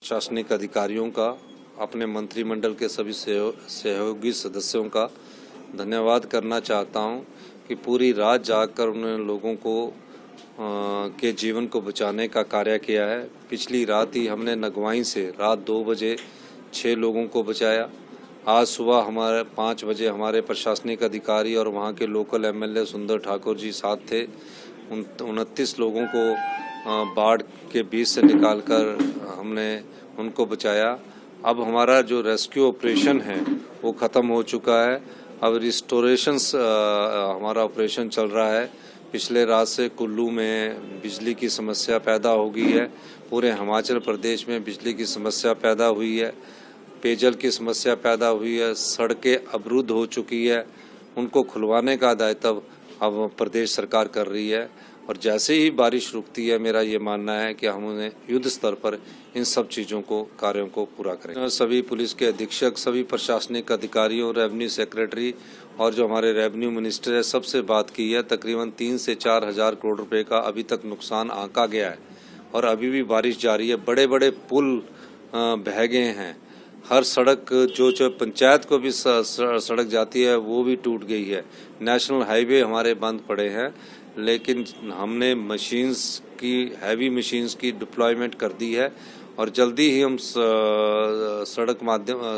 प्रशासनिक अधिकारियों का, अपने मंत्रिमंडल के सभी सहयोगी सदस्यों का धन्यवाद करना चाहता हूं कि पूरी रात जागकर उन्होंने लोगों को के जीवन को बचाने का कार्य किया है। पिछली रात ही हमने नगवाई से रात 2 बजे 6 लोगों को बचाया। आज सुबह हमारे 5 बजे हमारे प्रशासनिक अधिकारी और वहां के लोकल एमएलए सुंदर ठाकुर जी साथ थे। 29 लोगों को बाढ़ के बीच से निकालकर हमने उनको बचाया। अब हमारा जो रेस्क्यू ऑपरेशन है वो ख़त्म हो चुका है। अब रिस्टोरेशंस हमारा ऑपरेशन चल रहा है। पिछले रात से कुल्लू में बिजली की समस्या पैदा हो गई है। पूरे हिमाचल प्रदेश में बिजली की समस्या पैदा हुई है। पेयजल की समस्या पैदा हुई है। सड़कें अवरुद्ध हो चुकी है। उनको खुलवाने का दायित्व अब प्रदेश सरकार कर रही है और जैसे ही बारिश रुकती है मेरा ये मानना है कि हम उन्हें युद्ध स्तर पर इन सब चीज़ों को कार्यों को पूरा करें। सभी पुलिस के अधीक्षक, सभी प्रशासनिक अधिकारियों, रेवेन्यू सेक्रेटरी और जो हमारे रेवेन्यू मिनिस्टर है सबसे बात की है। तकरीबन 3 से 4 हज़ार करोड़ रुपए का अभी तक नुकसान आंका गया है और अभी भी बारिश जारी है। बड़े बड़े पुल बह गए हैं। हर सड़क जो पंचायत को भी सड़क जाती है वो भी टूट गई है। नेशनल हाईवे हमारे बंद पड़े हैं, लेकिन हमने हैवी मशीन्स की डिप्लॉयमेंट कर दी है और जल्दी ही हम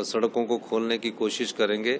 सड़कों को खोलने की कोशिश करेंगे।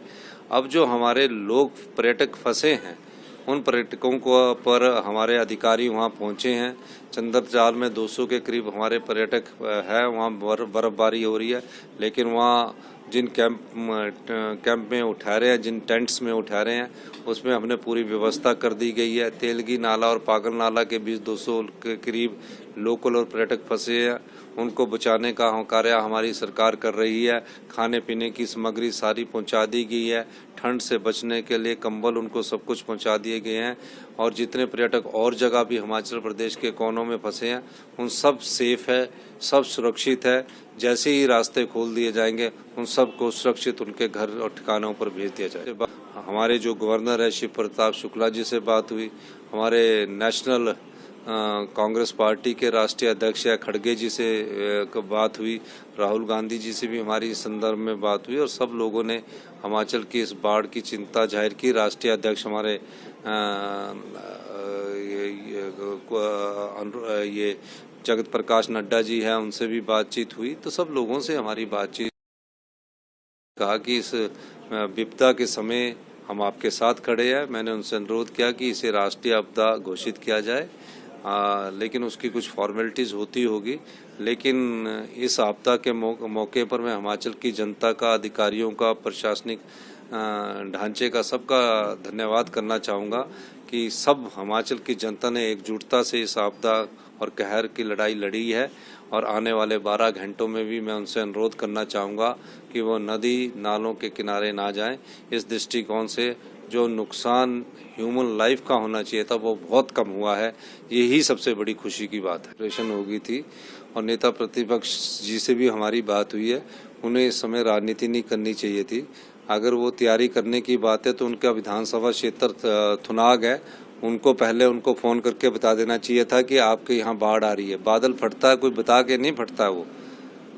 अब जो हमारे लोग पर्यटक फंसे हैं उन पर्यटकों को पर हमारे अधिकारी वहां पहुंचे हैं। चंद्रजाल में 200 के करीब हमारे पर्यटक है। वहां बर्फबारी हो रही है, लेकिन वहां जिन कैंप में उठा रहे हैं, जिन टेंट्स में उठा रहे हैं, उसमें हमने पूरी व्यवस्था कर दी गई है। तेलगी नाला और पागल नाला के बीच 200 के करीब लोकल और पर्यटक फंसे हैं। उनको बचाने का कार्य हमारी सरकार कर रही है। खाने पीने की सामग्री सारी पहुंचा दी गई है। ठंड से बचने के लिए कंबल उनको सब कुछ पहुंचा दिए गए हैं और जितने पर्यटक और जगह भी हिमाचल प्रदेश के कोनों में फंसे हैं उन सब सेफ है, सब सुरक्षित है। जैसे ही रास्ते खोल दिए जाएंगे उन सबको सुरक्षित उनके घर और ठिकानों पर भेज दिया जाए। हमारे जो गवर्नर है शिव प्रताप शुक्ला जी से बात हुई। हमारे नेशनल कांग्रेस पार्टी के राष्ट्रीय अध्यक्ष खड़गे जी से बात हुई। राहुल गांधी जी से भी हमारी इस संदर्भ में बात हुई और सब लोगों ने हिमाचल की इस बाढ़ की चिंता जाहिर की। राष्ट्रीय अध्यक्ष हमारे ये जगत प्रकाश नड्डा जी हैं, उनसे भी बातचीत हुई। तो सब लोगों से हमारी बातचीत कहा कि इस विपदा के समय हम आपके साथ खड़े हैं। मैंने उनसे अनुरोध किया कि इसे राष्ट्रीय आपदा घोषित किया जाए, लेकिन उसकी कुछ फॉर्मेलिटीज़ होती होगी। लेकिन इस आपदा के मौके पर मैं हिमाचल की जनता का, अधिकारियों का, प्रशासनिक ढांचे का सबका धन्यवाद करना चाहूँगा कि सब हिमाचल की जनता ने एकजुटता से इस आपदा और कहर की लड़ाई लड़ी है और आने वाले 12 घंटों में भी मैं उनसे अनुरोध करना चाहूँगा कि वो नदी नालों के किनारे ना जाएं। इस दृष्टिकोण से जो नुकसान ह्यूमन लाइफ का होना चाहिए था वो बहुत कम हुआ है। यही सबसे बड़ी खुशी की बात है। ऑपरेशन हो गई थी और नेता प्रतिपक्ष जी से भी हमारी बात हुई है। उन्हें इस समय राजनीति नहीं करनी चाहिए थी। अगर वो तैयारी करने की बात है तो उनका विधानसभा क्षेत्र थुनाग है, उनको पहले उनको फ़ोन करके बता देना चाहिए था कि आपके यहाँ बाढ़ आ रही है। बादल फटता है, कोई बता के नहीं फटता है। वो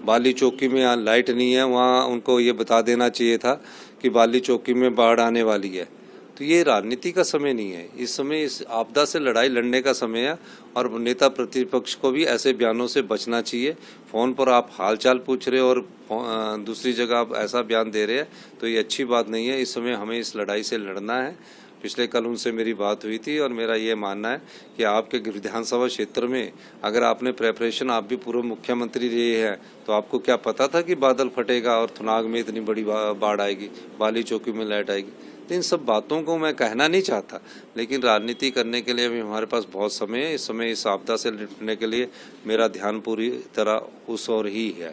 बाली चौकी में यहाँ लाइट नहीं है, वहाँ उनको ये बता देना चाहिए था कि बाली चौकी में बाढ़ आने वाली है। तो ये राजनीति का समय नहीं है। इस समय इस आपदा से लड़ाई लड़ने का समय है और नेता प्रतिपक्ष को भी ऐसे बयानों से बचना चाहिए। फ़ोन पर आप हालचाल पूछ रहे हो और दूसरी जगह आप ऐसा बयान दे रहे हैं तो ये अच्छी बात नहीं है। इस समय हमें इस लड़ाई से लड़ना है। पिछले कल उनसे मेरी बात हुई थी और मेरा ये मानना है कि आपके विधानसभा क्षेत्र में अगर आपने प्रेपरेशन, आप भी पूर्व मुख्यमंत्री रहे हैं, तो आपको क्या पता था कि बादल फटेगा और थुनाग में इतनी बड़ी बाढ़ आएगी, बाली चौकी में लाइट आएगी। तो इन सब बातों को मैं कहना नहीं चाहता, लेकिन राजनीति करने के लिए भी हमारे पास बहुत समय है। इस समय इस आपदा से निपटने के लिए मेरा ध्यान पूरी तरह उस ओर ही है।